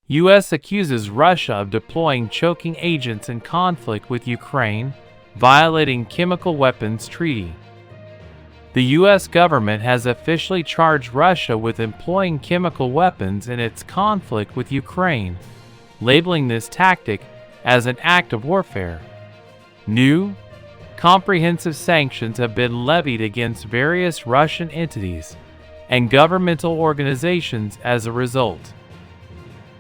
U.S. accuses Russia of deploying choking agents in conflict with Ukraine, violating chemical weapons treaty. The U.S. government has officially charged Russia with employing chemical weapons in its conflict with Ukraine, labeling this tactic as an act of warfare. New, comprehensive sanctions have been levied against various Russian entities and governmental organizations as a result.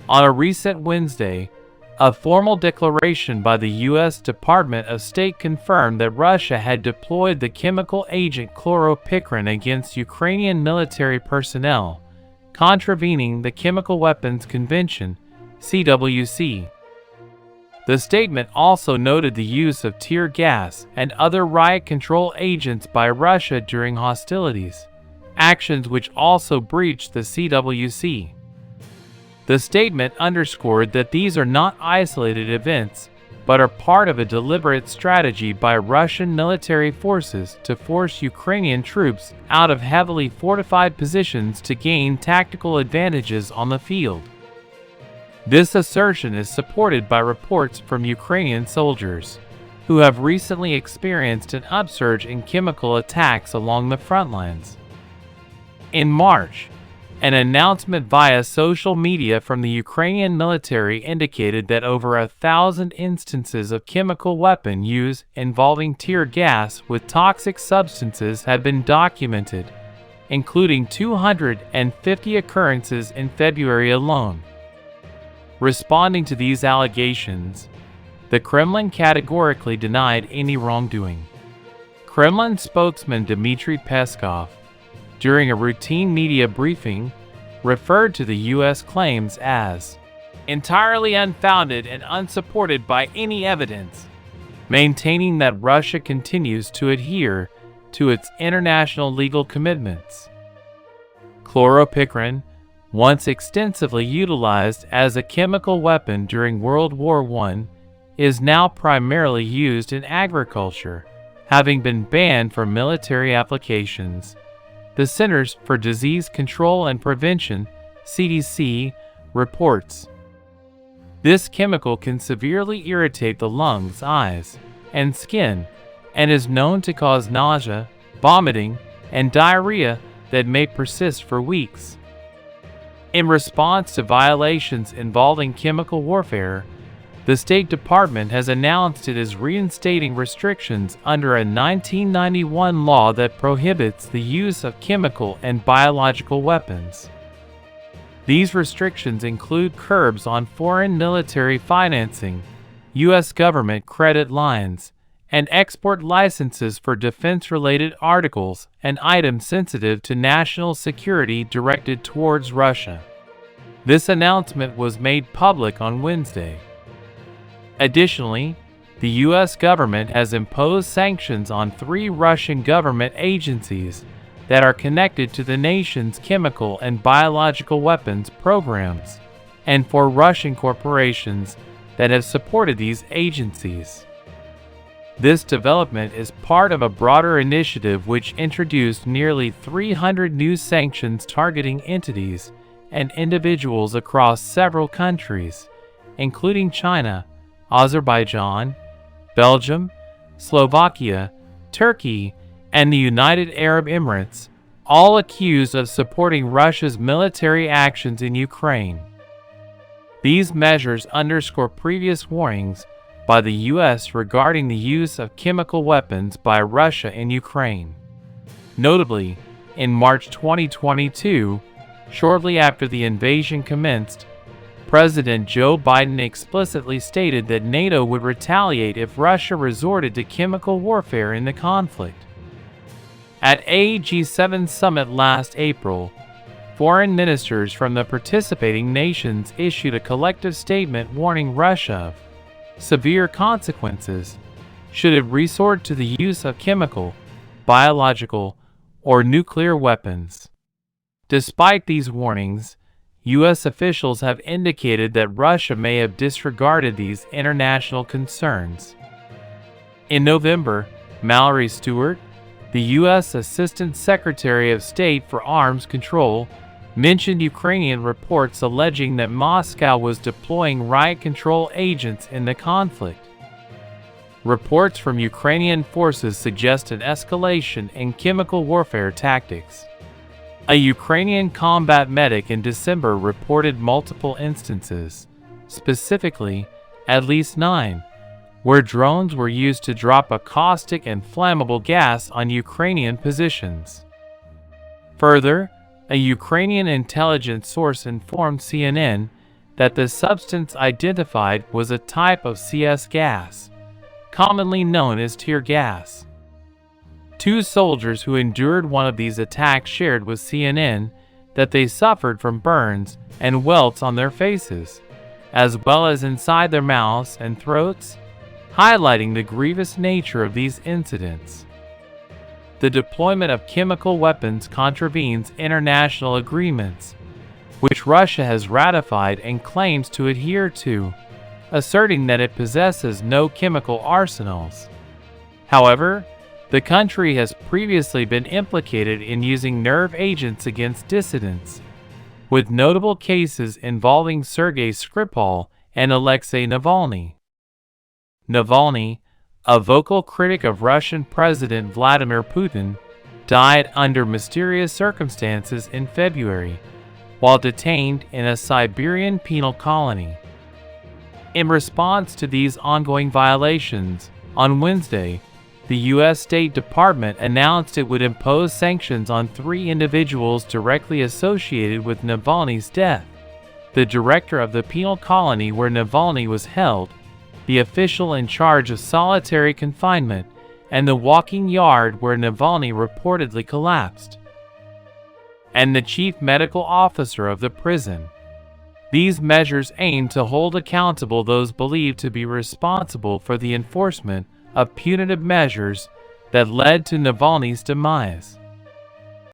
On a recent Wednesday, a formal declaration by the U.S. Department of State confirmed that Russia had deployed the chemical agent chloropicrin against Ukrainian military personnel, contravening the Chemical Weapons Convention, CWC. The statement also noted the use of tear gas and other riot control agents by Russia during hostilities, actions which also breached the CWC. The statement underscored that these are not isolated events, but are part of a deliberate strategy by Russian military forces to force Ukrainian troops out of heavily fortified positions to gain tactical advantages on the field. This assertion is supported by reports from Ukrainian soldiers, who have recently experienced an upsurge in chemical attacks along the front lines. In March, an announcement via social media from the Ukrainian military indicated that over 1,000 instances of chemical weapon use involving tear gas with toxic substances had been documented, including 250 occurrences in February alone. Responding to these allegations, the Kremlin categorically denied any wrongdoing. Kremlin spokesman Dmitry Peskov, during a routine media briefing, referred to the U.S. claims as entirely unfounded and unsupported by any evidence, maintaining that Russia continues to adhere to its international legal commitments. Chloropicrin, once extensively utilized as a chemical weapon during World War I, is now primarily used in agriculture, having been banned for military applications. The Centers for Disease Control and Prevention, CDC, reports. This chemical can severely irritate the lungs, eyes, and skin, and is known to cause nausea, vomiting, and diarrhea that may persist for weeks. In response to violations involving chemical warfare, the State Department has announced it is reinstating restrictions under a 1991 law that prohibits the use of chemical and biological weapons. These restrictions include curbs on foreign military financing, U.S. government credit lines, and export licenses for defense-related articles and items sensitive to national security directed towards Russia. This announcement was made public on Wednesday. Additionally, the U.S. government has imposed sanctions on 3 Russian government agencies that are connected to the nation's chemical and biological weapons programs, and 4 Russian corporations that have supported these agencies. This development is part of a broader initiative which introduced nearly 300 new sanctions targeting entities and individuals across several countries, including China, Azerbaijan, Belgium, Slovakia, Turkey, and the United Arab Emirates, all accused of supporting Russia's military actions in Ukraine. These measures underscore previous warnings by the U.S. regarding the use of chemical weapons by Russia in Ukraine. Notably, in March 2022, shortly after the invasion commenced, President Joe Biden explicitly stated that NATO would retaliate if Russia resorted to chemical warfare in the conflict. At a G7 summit last April, foreign ministers from the participating nations issued a collective statement warning Russia of severe consequences should it resort to the use of chemical, biological, or nuclear weapons. Despite these warnings, U.S. officials have indicated that Russia may have disregarded these international concerns. In November, Mallory Stewart, the U.S. Assistant Secretary of State for Arms Control, mentioned Ukrainian reports alleging that Moscow was deploying riot control agents in the conflict. Reports from Ukrainian forces suggest an escalation in chemical warfare tactics. A Ukrainian combat medic in December reported multiple instances, specifically at least 9, where drones were used to drop a caustic and flammable gas on Ukrainian positions. Further, a Ukrainian intelligence source informed CNN that the substance identified was a type of CS gas, commonly known as tear gas. 2 soldiers who endured one of these attacks shared with CNN that they suffered from burns and welts on their faces, as well as inside their mouths and throats, highlighting the grievous nature of these incidents. The deployment of chemical weapons contravenes international agreements, which Russia has ratified and claims to adhere to, asserting that it possesses no chemical arsenals. However, the country has previously been implicated in using nerve agents against dissidents, with notable cases involving Sergei Skripal and Alexei Navalny. Navalny, a vocal critic of Russian President Vladimir Putin, died under mysterious circumstances in February, while detained in a Siberian penal colony. In response to these ongoing violations, on Wednesday, the U.S. State Department announced it would impose sanctions on 3 individuals directly associated with Navalny's death: the director of the penal colony where Navalny was held, the official in charge of solitary confinement, and the walking yard where Navalny reportedly collapsed, and the chief medical officer of the prison. These measures aim to hold accountable those believed to be responsible for the enforcement of punitive measures that led to Navalny's demise.